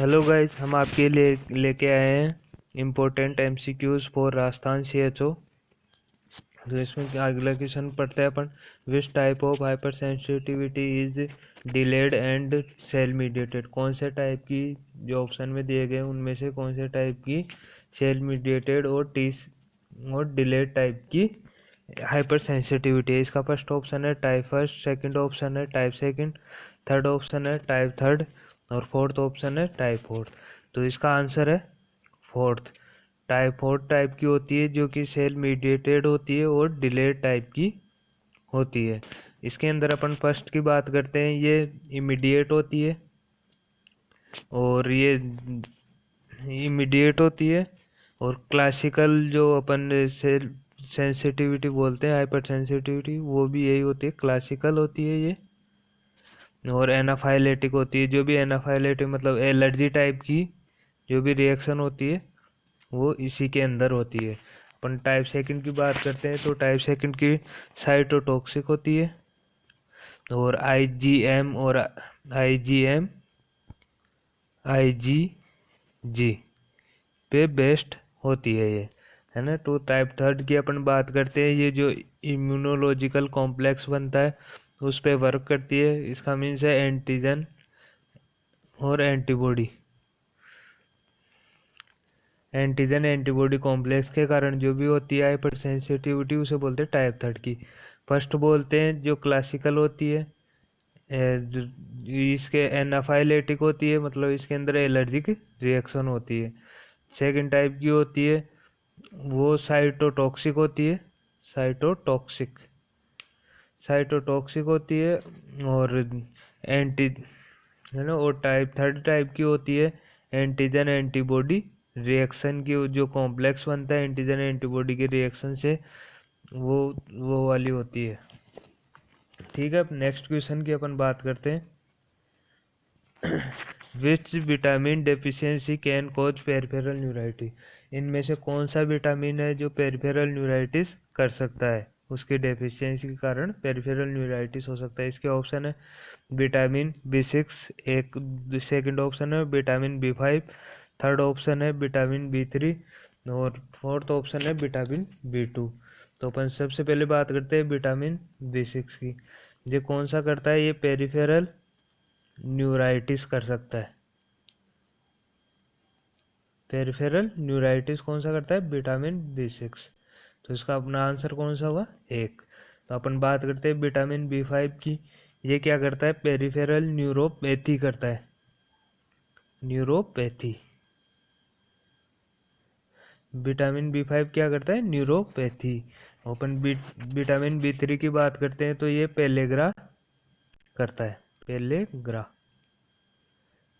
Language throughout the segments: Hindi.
हेलो गाइस, हम आपके लिए लेके आए हैं important MCQs for Rajasthan CHO. तो इसमें अगला क्वेश्चन पढ़ते हैं अपन। Which type of hypersensitivity is delayed and cell mediated. कौन से टाइप की जो ऑप्शन में दिए गए उनमें से कौन से टाइप की सेल मीडिएटेड और डिलेड टाइप की हाइपर सेंसिटिविटी है। इसका फर्स्ट ऑप्शन है टाइप फर्स्ट, सेकंड ऑप्शन है टाइप सेकंड, थर्ड ऑप्शन है टाइप थर्ड और फोर्थ ऑप्शन है टाइप फोर्थ। तो इसका आंसर है फोर्थ। टाइप फोर्थ टाइप की होती है जो कि सेल मीडिएटेड होती है और डिलेड टाइप की होती है। इसके अंदर अपन फर्स्ट की बात करते हैं, ये इमीडिएट होती है और ये इमीडिएट होती है। और क्लासिकल जो अपन सेल सेंसिटिविटी बोलते हैं, हाइपर सेंसिटिविटी, वो भी यही होती है, क्लासिकल होती है ये। और एनाफाइलेटिक होती है, जो भी एनाफाइलेटिक मतलब एलर्जी टाइप की जो भी रिएक्शन होती है वो इसी के अंदर होती है। अपन टाइप सेकंड की बात करते हैं तो टाइप सेकंड की साइटोटॉक्सिक होती है और आईजीजी पे बेस्ड होती है ये, है ना। तो टाइप थर्ड की अपन बात करते हैं, ये जो इम्यूनोलॉजिकल कॉम्प्लेक्स बनता है उस पे वर्क करती है। इसका मीन्स है एंटीजन और एंटीबॉडी कॉम्प्लेक्स के कारण जो भी होती है हाइपर सेंसिटिविटी, उसे बोलते हैं टाइप थर्ड की। फर्स्ट बोलते हैं जो क्लासिकल होती है, इसके एनाफाइलेटिक होती है, मतलब इसके अंदर एलर्जिक रिएक्शन होती है। सेकंड टाइप की होती है वो साइटोटॉक्सिक होती है, साइटोटॉक्सिक साइटोटॉक्सिक होती है और एंटी, है ना। और टाइप थर्ड टाइप की होती है एंटीजन एंटीबॉडी रिएक्शन की, जो कॉम्प्लेक्स बनता है एंटीजन एंटीबॉडी के रिएक्शन से, वो वाली होती है। ठीक है, अब नेक्स्ट क्वेश्चन की अपन बात करते हैं। Which vitamin deficiency can cause peripheral neuritis. इनमें से कौन सा विटामिन है जो पेरिफेरल न्यूराइटिस कर सकता है, उसके डेफिशिएंसी के कारण पेरिफेरल न्यूराइटिस हो सकता है। इसके ऑप्शन है विटामिन बी6, एक सेकंड ऑप्शन है विटामिन बी5, थर्ड ऑप्शन है विटामिन बी3 और फोर्थ ऑप्शन है विटामिन बी2। तो अपन सबसे पहले बात करते हैं विटामिन बी6 की। ये कौन सा करता है, ये पेरिफेरल न्यूराइटिस कर सकता है। पेरिफेरल न्यूराइटिस कौन सा करता है, विटामिन बी6। तो इसका अपना आंसर कौन सा होगा, एक। तो अपन बात करते हैं विटामिन बी5 की। ये क्या करता है, पेरिफेरल न्यूरोपैथी करता है, न्यूरोपैथी। विटामिन बी5 क्या करता है, न्यूरोपैथी। अपन विटामिन बी3 की बात करते हैं तो ये पेलेग्रा करता है, पेलेग्रा।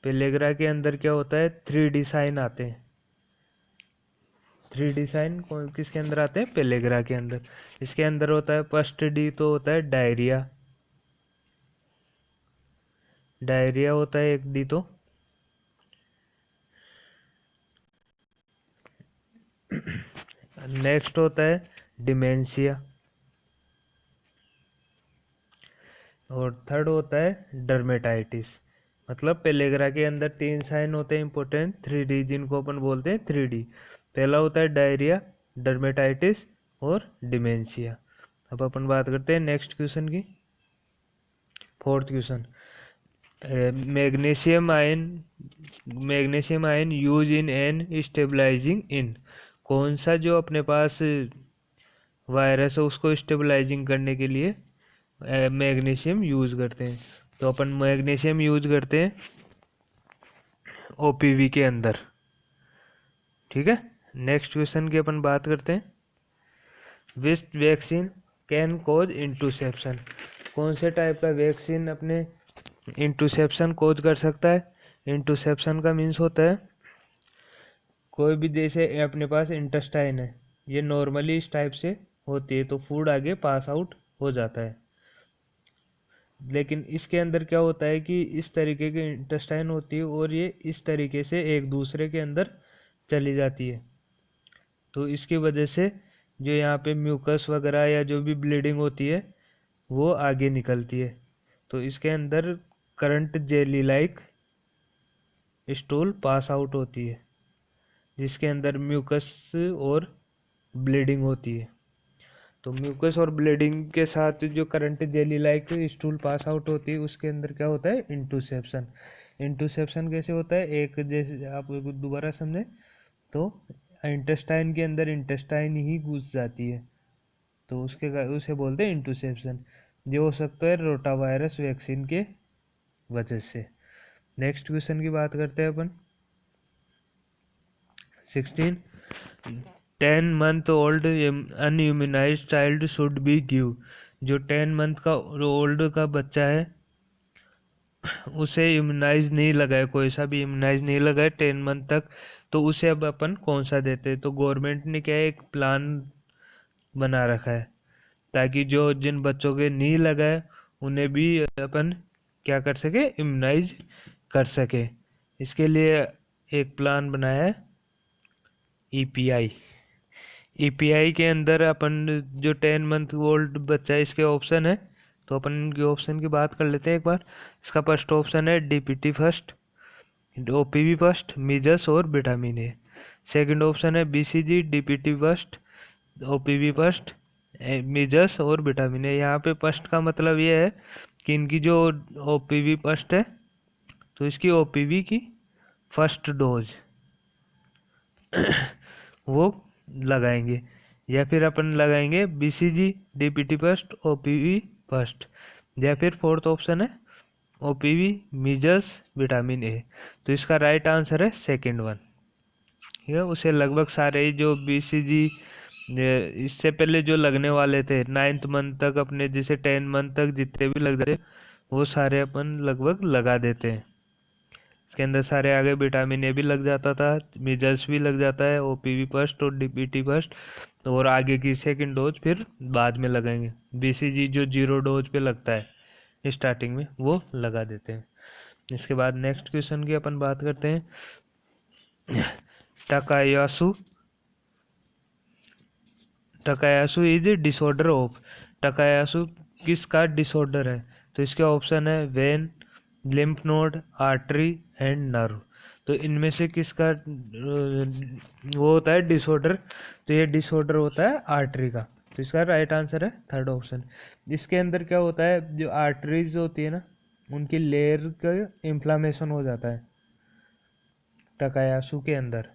पेलेग्रा के अंदर क्या होता है, 3D साइन आते हैं। 3D साइन किसके अंदर आते हैं, पेलेग्रा के अंदर। इसके अंदर होता है फर्स्ट डी तो होता है डायरिया, डायरिया होता है एक डी। तो नेक्स्ट होता है डिमेंशिया और थर्ड होता है डर्मेटाइटिस। मतलब पेलेग्रा के अंदर 3 साइन होते हैं इंपॉर्टेंट, 3D, जिनको अपन बोलते हैं 3D। पहला होता है डायरिया, डर्मेटाइटिस और डिमेंशिया। अब अपन बात करते हैं नेक्स्ट क्वेश्चन की, fourth question. Magnesium ion use in an stabilising in. कौन सा जो अपने पास वायरस है उसको स्टेबलाइजिंग करने के लिए मैग्नीशियम यूज करते हैं। तो अपन मैग्नीशियम यूज करते हैं ओपीवी के अंदर। ठीक है, नेक्स्ट क्वेश्चन की अपन बात करते हैं। Which vaccine can cause intussusception. कौन से टाइप का वैक्सीन अपने इंटुसेप्शन कॉज कर सकता है। इंटुसेप्शन का मीन्स होता है कोई भी, जैसे अपने पास इंटेस्टाइन है, ये नॉर्मली इस टाइप से होती है तो फूड आगे पास आउट हो जाता है। लेकिन इसके अंदर क्या होता है कि इस तरीके की इंटेस्टाइन होती है और ये इस तरीके से एक दूसरे के अंदर चली जाती है। तो इसकी वजह से जो यहाँ पे म्यूकस वगैरह या जो भी ब्लीडिंग होती है वो आगे निकलती है। तो इसके अंदर currant jelly like stool pass out होती है, जिसके अंदर म्यूकस और ब्लीडिंग होती है। तो म्यूकस और ब्लीडिंग के साथ जो currant jelly like stool pass out होती है, उसके अंदर क्या होता है, इंटूसेप्शन। इंटूसेप्शन कैसे होता है, एक जैसे आप दोबारा समझे तो इंटेस्टाइन के अंदर इंटेस्टाइन ही घुस जाती है, तो उसे बोलते हैं इंटूसेप्शन। ये हो सकता है रोटा वायरस वैक्सीन के वजह से। नेक्स्ट क्वेश्चन की बात करते हैं अपन। 16 10 month old unimmunised child should be give. जो 10 मंथ का ओल्ड का बच्चा है, उसे इम्यूनाइज नहीं लगा है, कोई सा भी इम्यूनाइज नहीं लगा है 10 मंथ तक, तो उसे अब अपन कौन सा देते हैं। तो गवर्नमेंट ने क्या है, एक प्लान बना रखा है ताकि जो जिन बच्चों के नहीं लगा है उन्हें भी अपन क्या कर सके, इम्यूनाइज कर सके। इसके लिए एक प्लान बनाया है ईपीआई। ईपीआई के अंदर अपन जो 10 मंथ ओल्ड बच्चा है, इसके ऑप्शन है, तो अपन इनके ऑप्शन की बात कर लेते हैं एक बार। इसका फर्स्ट ऑप्शन है DPT first, OPV first, measles और विटामिन ए। सेकंड ऑप्शन है BCG, DPT first, OPV first, measles और विटामिन ए। यहाँ पे फर्स्ट का मतलब ये है कि इनकी जो ओपीवी फर्स्ट है, तो इसकी ओपीवी की फर्स्ट डोज वो लगाएंगे, या फिर अपन लगाएंगे BCG, DPT first, OPV first, या फिर फोर्थ ऑप्शन है ओपीवी, मीजल्स, विटामिन ए। तो इसका राइट आंसर है सेकंड वन। ठीक है, उसे लगभग सारे ही जो बीसीजी इससे पहले जो लगने वाले थे 9th मंथ तक, अपने जैसे 10 मंथ तक जितने भी लग जाते वो सारे अपन लगभग लगा देते हैं। इसके अंदर सारे आगे विटामिन ए भी लग जाता था, मीजल्स भी लग जाता है, ओपीवी फर्स्ट और डीपीटी फर्स्ट, और आगे की सेकंड डोज फिर बाद में लगाएंगे। बीसीजी जो 0 डोज पे लगता है स्टार्टिंग में, वो लगा देते हैं। इसके बाद नेक्स्ट क्वेश्चन की अपन बात करते हैं। टकायासु टकायासु इज ए डिसऑर्डर ऑफ। टकायासु किसका डिसऑर्डर है, तो इसके ऑप्शन है when, lymph node, artery and nerve. तो इनमें से किसका वो होता है डिसऑर्डर, तो ये डिसऑर्डर होता है आर्टरी का। तो इसका राइट आंसर है थर्ड ऑप्शन। इसके अंदर क्या होता है, जो आर्टरीज होती है ना, उनकी लेयर का इन्फ्लामेशन हो जाता है। टकायासु के अंदर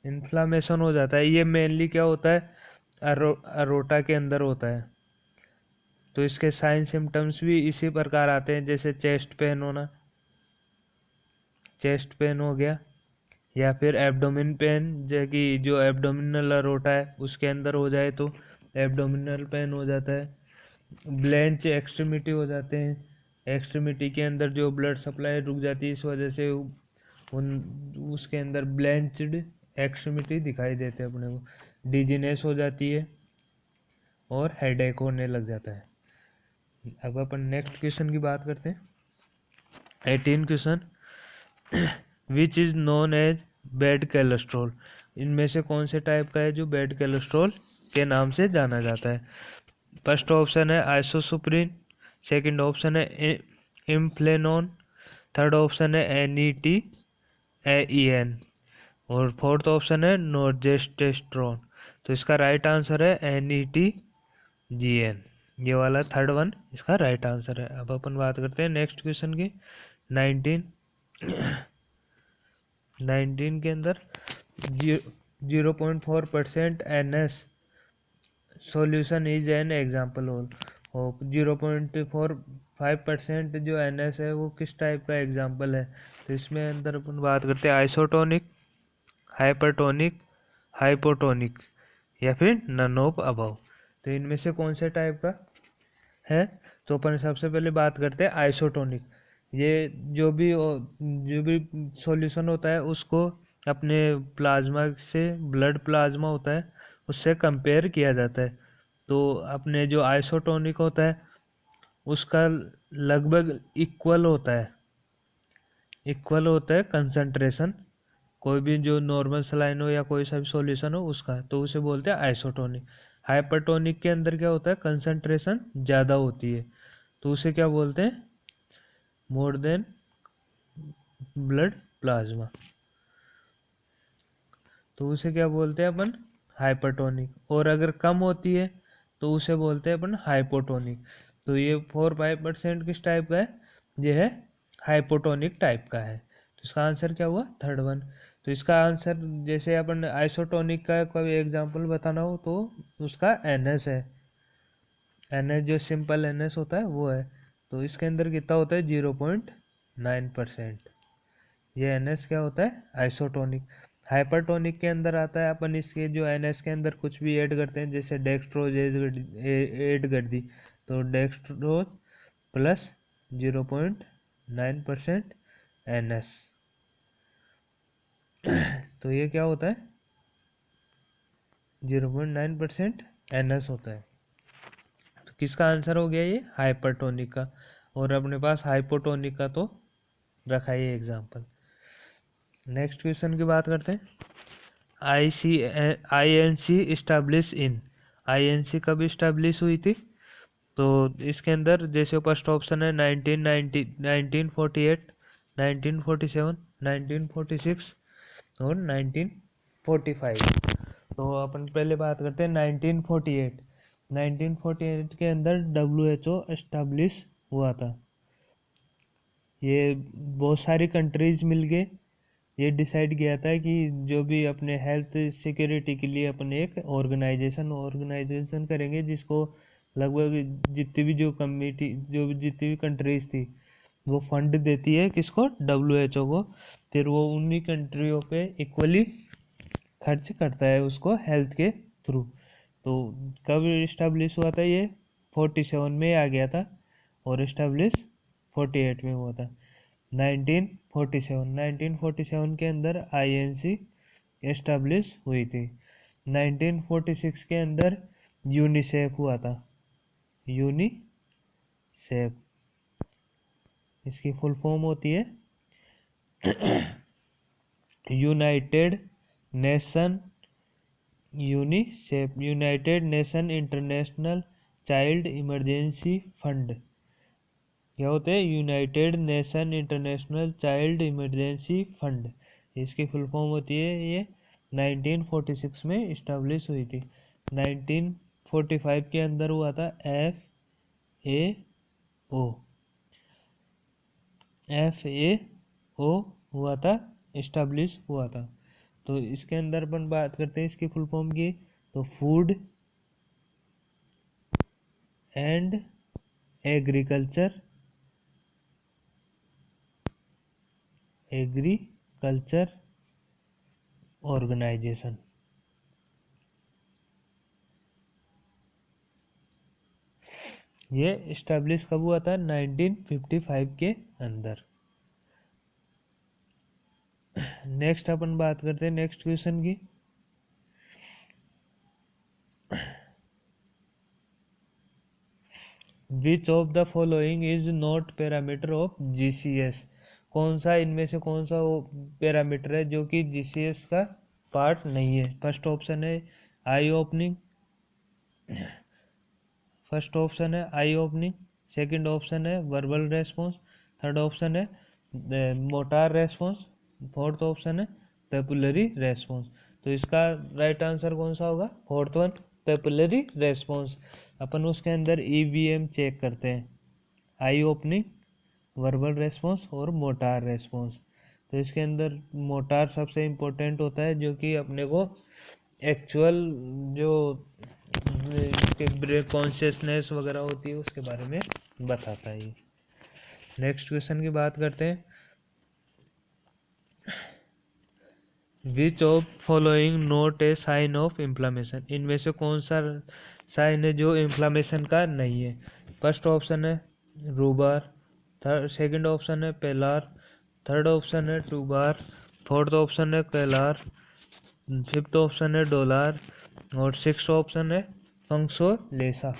इन्फ्लामेशन हो जाता है। ये मेनली क्या होता है, अरोटा के अंदर होता है। तो इसके साइन सिम्टम्स भी इसी प्रकार आते हैं, जैसे चेस्ट पेन होना, चेस्ट पेन हो गया, या फिर एब्डोमिन पेन, जो कि जो एब्डोमिनल अरोटा है उसके अंदर हो जाए तो एब्डोमिनल पेन हो जाता है। ब्लेंच एक्सट्रीमिटी हो जाते हैं, एक्सट्रीमिटी के अंदर जो ब्लड सप्लाई रुक जाती है, इस वजह से उन उसके अंदर ब्लेंच्ड एक्सट्रीमिटी दिखाई देते हैं अपने को। डिजीनेस हो जाती है और हेडेक होने लग जाता है। अब अपन नेक्स्ट क्वेश्चन की बात करते हैं। 18 question. Which is known as bad cholesterol. इनमें से कौन से टाइप का है जो बैड कोलेस्ट्रॉल के नाम से जाना जाता है। फर्स्ट ऑप्शन है आइसोसुप्रीन, सेकंड ऑप्शन है इम्फ्लेनोन, थर्ड ऑप्शन है एनईटी एन, और फोर्थ ऑप्शन है नोर्जेस्टेस्ट्रोन। तो इसका राइट आंसर है एनईटी जीएन, ये वाला थर्ड वन इसका राइट आंसर है। अब अपन बात करते हैं नेक्स्ट क्वेश्चन की। 19 19 के अंदर 0.4% NS solution is an example of. 0.45% जो NS है वो किस टाइप का एग्जाम्पल है। तो इसमें अंदर अपन बात करते हैं आइसोटोनिक, हाइपरटोनिक, हाइपोटोनिक, या फिर नन ऑफ अबव। तो इनमें से कौन से टाइप का है, तो अपन सबसे पहले बात करते हैं आइसोटोनिक। ये जो भी सॉल्यूशन होता है उसको अपने प्लाज्मा से, ब्लड प्लाज्मा होता है उससे कंपेयर किया जाता है। तो अपने जो आइसोटोनिक होता है उसका लगभग इक्वल होता है कंसंट्रेशन, कोई भी जो नॉर्मल सलाइन हो या कोई सा भी सॉल्यूशन हो उसका, तो उसे बोलते हैं आइसोटोनिक। हाइपरटोनिक के अंदर क्या होता है, कंसंट्रेशन ज़्यादा होती है, तो उसे क्या बोलते हैं, मोर देन ब्लड प्लाज्मा, तो उसे क्या बोलते हैं अपन, हाइपरटोनिक। और अगर कम होती है तो उसे बोलते हैं अपन हाइपोटोनिक। तो ये 4-5% किस टाइप का है, ये है हाइपोटोनिक टाइप का है। तो इसका आंसर क्या हुआ, थर्ड वन। तो इसका आंसर, जैसे अपन आइसोटोनिक का कोई एग्जांपल बताना हो तो उसका NS है, NS जो सिंपल NS होता है वो है। तो इसके अंदर कितना होता है, 0.9%। ये NS क्या होता है, आइसोटोनिक। हाइपरटोनिक के अंदर आता है, अपन इसके जो NS के अंदर कुछ भी ऐड करते हैं, जैसे डेक्सट्रोज ऐड कर दी, तो डेक्सट्रोज प्लस 0.9% NS, तो ये क्या होता है, 0.9% NS होता है। तो किसका आंसर हो गया ये, हाइपरटोनिक का। और अपने पास हाइपोटोनिक का तो रखा ही एग्जाम्पल। नेक्स्ट क्वेश्चन की बात करते हैं। INC इस्टेब्लिश इन, INC कब इस्टेब्लिश हुई थी, तो इसके अंदर जैसे फर्स्ट ऑप्शन है 1990, 1948, 1947, 1946 और 1945। तो अपन पहले बात करते हैं 1948। 1948 के अंदर WHO एस्टेब्लिश हुआ था। ये बहुत सारी कंट्रीज मिलके ये डिसाइड किया था कि जो भी अपने हेल्थ सिक्योरिटी के लिए अपन एक ऑर्गेनाइजेशन करेंगे, जिसको लगभग जितनी भी जो कम्युनिटी, जो भी जितनी भी कंट्रीज थी, वो फंड देती है किसको, WHO को। फिर वो उन्हीं कंट्रियों पे इक्वली खर्च करता है उसको हेल्थ के थ्रू। तो कब इस्टेब्लिश हुआ था ये, 47 में आ गया था, और इस्टेब्लिश 48 में हुआ था। 1947 के अंदर INC एस्टेब्लिश हुई थी। 1946 के अंदर यूनिसेफ हुआ था, यूनिसेफ, इसकी फुल फॉर्म होती है United nation, UNICEF, United nation international child emergency fund. क्या होते हैं, United nation international child emergency fund, इसकी फुल फॉर्म होती है ये। 1946 में इस्टेब्लिश हुई थी। 1945 के अंदर हुआ था FAO, FAO हुआ था, इस्टेब्लिश हुआ था। तो इसके अंदर अपन बात करते हैं इसकी फुल फॉर्म की, तो फूड एंड एग्रीकल्चर ऑर्गेनाइजेशन। ये इस्टेब्लिश कब हुआ था, 1955 के अंदर। नेक्स्ट अपन बात करते हैं नेक्स्ट क्वेश्चन की। Which of the following is not parameter of GCS, कौन सा इनमें से कौन सा वो पैरामीटर है जो कि GCS का पार्ट नहीं है। फर्स्ट ऑप्शन है आई ओपनिंग, फर्स्ट ऑप्शन है आई ओपनिंग, सेकंड ऑप्शन है वर्बल रेस्पॉन्स, थर्ड ऑप्शन है मोटार रेस्पॉन्स, फोर्थ ऑप्शन है पेपुलरी रेस्पॉन्स। तो इसका राइट आंसर कौन सा होगा, फोर्थ वन, पेपुलरी रेस्पॉन्स। अपन उसके अंदर EVM चेक करते हैं, आई ओपनिंग, वर्बल रेस्पॉन्स और मोटार रेस्पॉन्स। तो इसके अंदर मोटार सबसे इम्पोर्टेंट होता है, जो कि अपने को एक्चुअल जो ब्रेक कॉन्शियसनेस वगैरह होती है उसके बारे में बताता है। नेक्स्ट क्वेश्चन की बात करते हैं। Which of following not a sign of inflammation, इनमें से कौन सा साइन है जो इन्फ्लामेशन का नहीं है। फर्स्ट ऑप्शन है रूबार, सेकंड ऑप्शन है पेलार, थर्ड ऑप्शन है टूबार, फोर्थ ऑप्शन है कैलार, फिफ्थ ऑप्शन है डोलार और सिक्स ऑप्शन है फंक्सोलेसा।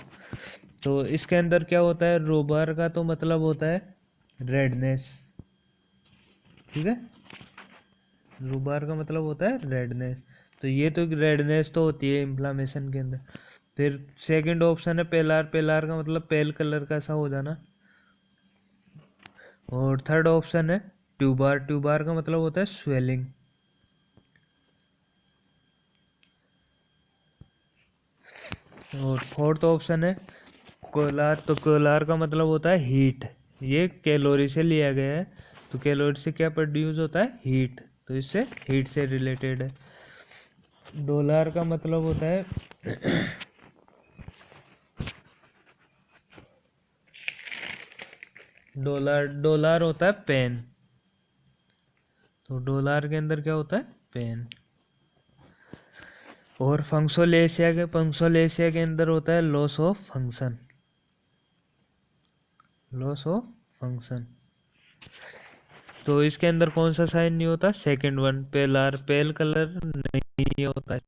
तो इसके अंदर क्या होता है, रूबार का तो मतलब होता है रेडनेस, ठीक है, रूबार का मतलब होता है रेडनेस। तो ये तो रेडनेस तो होती है इन्फ्लामेशन के अंदर। फिर सेकंड ऑप्शन है पेलार, पेलार का मतलब पेल कलर का सा हो जाना। और थर्ड ऑप्शन है ट्यूबार, ट्यूबार का मतलब होता है स्वेलिंग। और फोर्थ ऑप्शन है कोलार, तो कोलार का मतलब होता है हीट। ये कैलोरी से लिया गया है, तो कैलोरी से क्या प्रोड्यूस होता है, हीट, तो इससे हीट से रिलेटेड है। डॉलर का मतलब होता है डॉलर, डॉलर होता है पेन, तो डॉलर के अंदर क्या होता है, पेन। और फंक्सोलेशिया के अंदर होता है loss of function, loss of function. तो इसके अंदर कौन सा साइन नहीं होता, सेकंड वन, पेलर, पेल कलर नहीं होता है,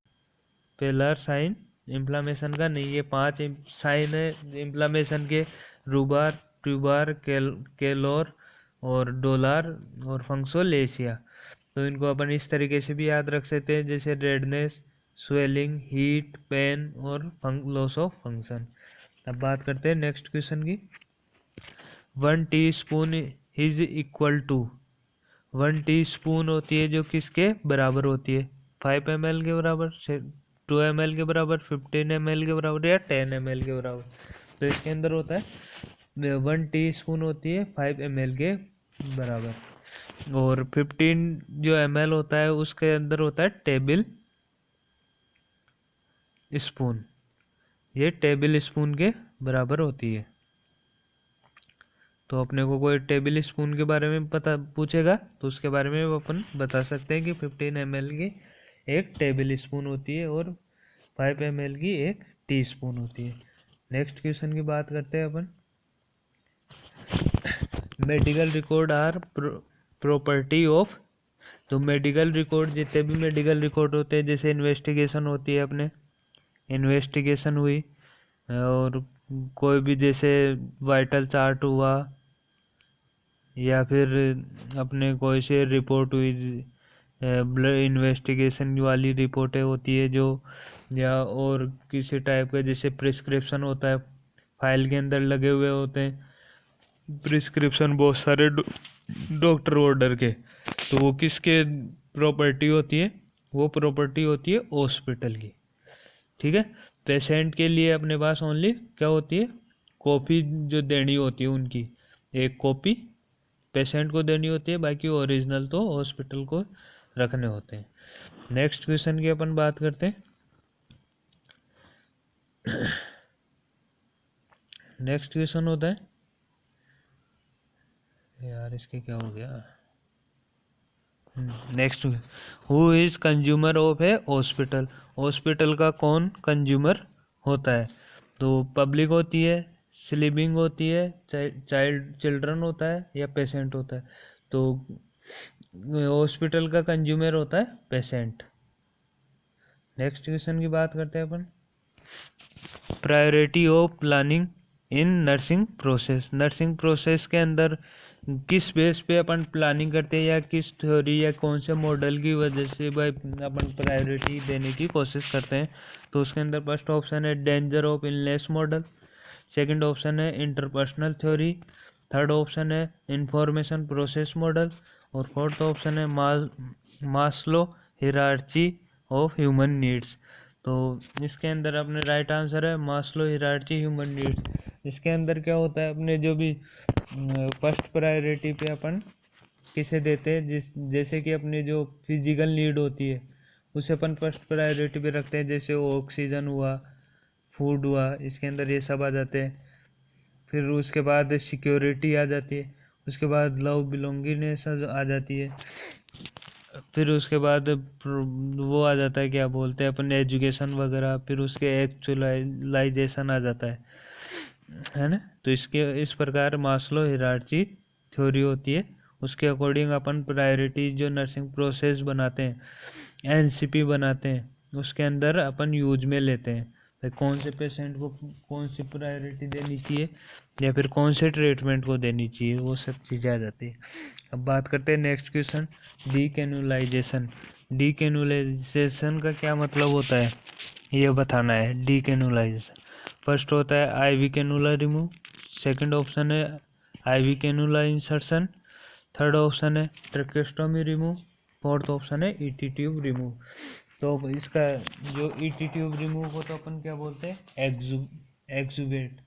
पेलर साइन इन्फ्लामेशन का नहीं। ये 5 साइन है इन्फ्लामेशन के, रूबार, ट्यूबार, केलोर और डोलार और फंक्सोलेशिया। तो इनको अपन इस तरीके से भी याद रख सकते हैं, जैसे रेडनेस, स्वेलिंग, हीट, पेन और लॉस ऑफ फंक्शन। अब बात करते हैं नेक्स्ट क्वेश्चन की। 1 teaspoon is equal to, 1 teaspoon होती है जो किसके बराबर होती है, 5 ml के बराबर, 2 ml के बराबर, 15 ml के बराबर या 10 ml के बराबर। तो इसके अंदर होता है 1 टीस्पून होती है 5 ml के बराबर, और 15 जो ml होता है उसके अंदर होता है टेबल स्पून, ये टेबल स्पून के बराबर होती है। तो अपने को कोई टेबल स्पून के बारे में पता पूछेगा तो उसके बारे में अपन बता सकते हैं कि 15 ml की एक टेबल स्पून होती है और 5 ml की एक टी स्पून होती है। नेक्स्ट क्वेश्चन की बात करते हैं अपन। Medical record are property of, तो मेडिकल रिकॉर्ड, जितने भी मेडिकल रिकॉर्ड होते हैं, जैसे इन्वेस्टिगेशन होती है, अपने इन्वेस्टिगेशन हुई, और कोई भी जैसे वाइटल चार्ट हुआ, या फिर अपने कोई से रिपोर्ट हुई, ब्लड इन्वेस्टिगेशन वाली रिपोर्टें होती है जो, या और किसी टाइप का जैसे प्रिस्क्रिप्शन होता है, फाइल के अंदर लगे हुए होते हैं प्रिस्क्रिप्शन बहुत सारे डॉक्टर ऑर्डर के, तो वो किसके प्रॉपर्टी होती है, वो प्रॉपर्टी होती है हॉस्पिटल की। ठीक है, पेशेंट के लिए अपने पास ओनली क्या होती है, कॉपी जो देनी होती है उनकी, एक कॉपी पेशेंट को देनी होती है, बाकी ओरिजिनल तो हॉस्पिटल को रखने होते हैं। नेक्स्ट क्वेश्चन की अपन बात करते हैं। नेक्स्ट क्वेश्चन होता है, यार इसके क्या हो गया, next, who is consumer of A hospital, hospital का कौन कंज्यूमर होता है, तो पब्लिक होती है, स्लीपिंग होती है, चिल्ड्रन होता है या पेशेंट होता है, तो हॉस्पिटल का कंज्यूमर होता है पेशेंट। नेक्स्ट क्वेश्चन की बात करते हैं अपन। Priority of planning in nursing process, nursing process के अंदर किस बेस पे अपन प्लानिंग करते हैं, या किस थ्योरी या कौन से मॉडल की वजह से भाई अपन प्रायोरिटी देने की कोशिश करते हैं। तो उसके अंदर फर्स्ट ऑप्शन है danger of illness model, second option है इंटरपर्सनल थ्योरी, थर्ड ऑप्शन है इंफॉर्मेशन प्रोसेस मॉडल, और फोर्थ ऑप्शन है Maslow hierarchy of human needs. तो इसके अंदर अपने राइट आंसर है मास्लो हिरार्ची ह्यूमन नीड्स। इसके अंदर क्या होता है, अपने जो भी फर्स्ट प्रायोरिटी पे अपन किसे देते हैं, जैसे कि अपनी जो फिजिकल नीड होती है उसे अपन फर्स्ट प्रायोरिटी पे रखते हैं, जैसे ऑक्सीजन हुआ, फूड हुआ, इसके अंदर ये सब आ जाते हैं। फिर उसके बाद सिक्योरिटी आ जाती है, उसके बाद लव बिलोंगिंगनेस आ जाती है, फिर उसके बाद वो आ जाता है, क्या बोलते हैं अपन, एजुकेशन वगैरह, फिर उसके एक्चुअलाइजेशन आ जाता है ना। तो इसके इस प्रकार मास्लो हिरार्ची थ्योरी होती है, उसके अकॉर्डिंग अपन प्रायोरिटी जो नर्सिंग प्रोसेस बनाते हैं, एनसीपी बनाते हैं, उसके अंदर अपन यूज में लेते हैं, भाई कौन से पेशेंट को कौन सी प्रायोरिटी देनी चाहिए या फिर कौन से ट्रीटमेंट को देनी चाहिए, वो सब चीज़ें आ जाती है। अब बात करते हैं नेक्स्ट क्वेश्चन, डीकेनुलाइजेशन। डीकेनुलाइजेशन का क्या मतलब होता है ये बताना है। डीकेनुलाइजेशन फर्स्ट होता है IV cannula remove, second option है IV cannula insertion, third option है ट्रकेस्टोमी रिमूव, फोर्थ ऑप्शन है ईटी ट्यूब रिमूव। तो इसका जो ईटी ट्यूब रिमूव को तो अपन क्या बोलते हैं, एक्जुबेट,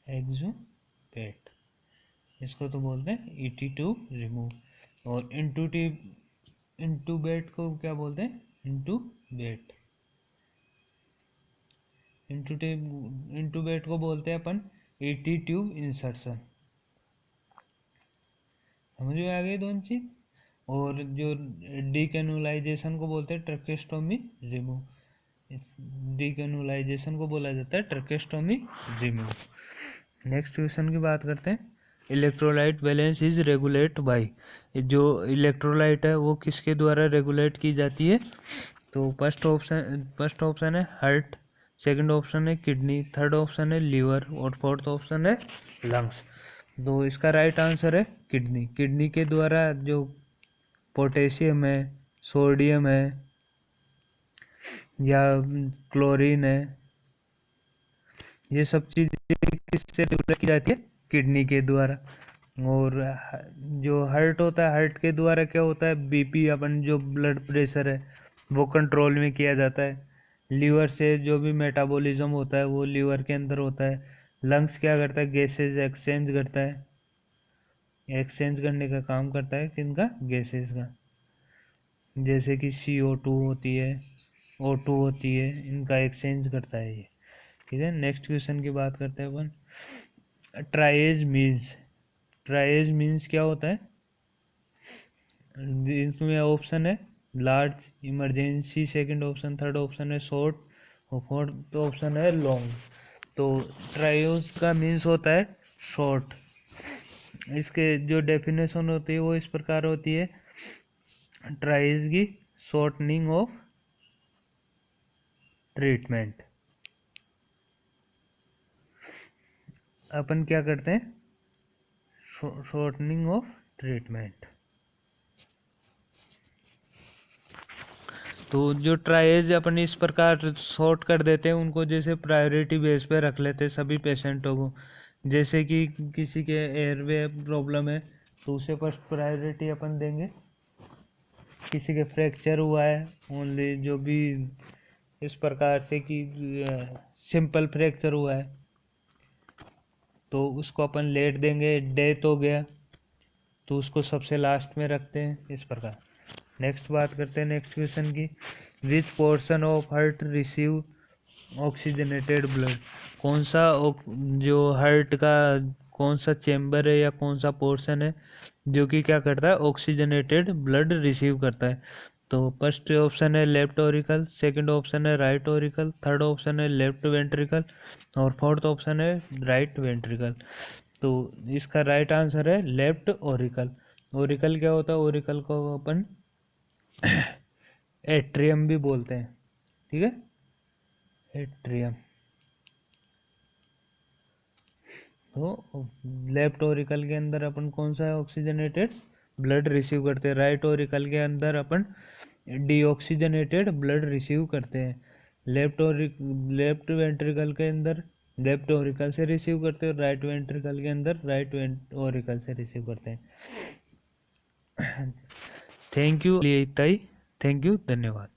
एक्जुबेट, इसको तो बोलते हैं ईटी ट्यूब रिमूव। और इंटूबेट को क्या बोलते हैं, इंटूबेट, इंटूबेट को बोलते हैं अपन ईटी ट्यूब इंसर्शन। समझ में आ गई दोनों चीज। और जो डीकैनुलाइजेशन को बोलते हैं ट्रकेस्टोमी रिमूव, डीकैनुलाइजेशन को बोला जाता है ट्रकेस्टोमी रिमूव। नेक्स्ट क्वेश्चन की बात करते हैं, electrolyte balance is regulate by, जो इलेक्ट्रोलाइट है वो किसके द्वारा रेगुलेट की जाती है। तो फर्स्ट ऑप्शन है हार्ट, सेकंड ऑप्शन है किडनी, थर्ड ऑप्शन है लीवर और फोर्थ ऑप्शन है लंग्स। तो इसका राइट आंसर है किडनी। किडनी के द्वारा जो पोटेशियम है, सोडियम है या क्लोरीन है, ये सब चीज़ें किससे रेगुलेट की जाती है, किडनी के द्वारा। और जो हार्ट होता है, हार्ट के द्वारा क्या होता है, बीपी, अपन जो ब्लड प्रेशर है वो कंट्रोल में किया जाता है। लीवर से जो भी मेटाबॉलिज्म होता है वो लीवर के अंदर होता है। लंग्स क्या करता है, गैसेज एक्सचेंज करता है, एक्सचेंज करने का काम करता है किनका, गैसेज का, जैसे कि CO2 होती है, O2 होती है, इनका एक्सचेंज करता है ये। ठीक है, नेक्स्ट क्वेश्चन की बात करते हैं अपन, ट्राइएज मीन्स क्या होता है। इसमें ऑप्शन है large, emergency, second option, third option है शॉर्ट और फोर्थ ऑप्शन है लॉन्ग। तो ट्राइयोज का मीन्स होता है शॉर्ट। इसके जो डेफिनेशन होती है वो इस प्रकार होती है, ट्राइज की शॉर्टनिंग ऑफ ट्रीटमेंट। अपन क्या करते हैं, शॉर्टनिंग ऑफ ट्रीटमेंट। तो जो ट्राइज अपन इस प्रकार शॉर्ट कर देते हैं उनको, जैसे प्रायोरिटी बेस पे रख लेते हैं सभी पेशेंटों को। जैसे कि किसी के एयरवे प्रॉब्लम है तो उसे फर्स्ट प्रायोरिटी अपन देंगे। किसी के फ्रैक्चर हुआ है ओनली, जो भी इस प्रकार से कि सिंपल फ्रैक्चर हुआ है तो उसको अपन लेट देंगे। डेथ हो गया तो उसको सबसे लास्ट में रखते हैं, इस प्रकार। नेक्स्ट बात करते हैं नेक्स्ट क्वेश्चन की, which portion of heart receive oxygenated blood, कौन सा जो हार्ट का कौन सा चेम्बर है या कौन सा पोर्शन है जो कि क्या करता है, ऑक्सीजनेटेड ब्लड रिसीव करता है। तो फर्स्ट ऑप्शन है लेफ्ट ऑरिकल, सेकंड ऑप्शन है राइट ऑरिकल, थर्ड ऑप्शन है लेफ्ट वेंट्रिकल और फोर्थ ऑप्शन है राइट वेंट्रिकल। तो इसका राइट आंसर है लेफ्ट ऑरिकल। ऑरिकल क्या होता है, ऑरिकल को अपन एट्रियम भी बोलते हैं। ठीक है, एट्रियम। तो लेफ्ट ओरिकल के अंदर अपन कौन सा ऑक्सीजनेटेड ब्लड रिसीव करते हैं, राइट ओरिकल के अंदर अपन डीऑक्सीजनेटेड ब्लड रिसीव करते हैं। लेफ्ट वेंट्रिकल के अंदर लेफ्ट ओरिकल से रिसीव करते हैं और राइट वेंट्रिकल के अंदर राइट ओरिकल से रिसीव करते हैं। थैंक यू, इतना ही। थैंक यू, धन्यवाद।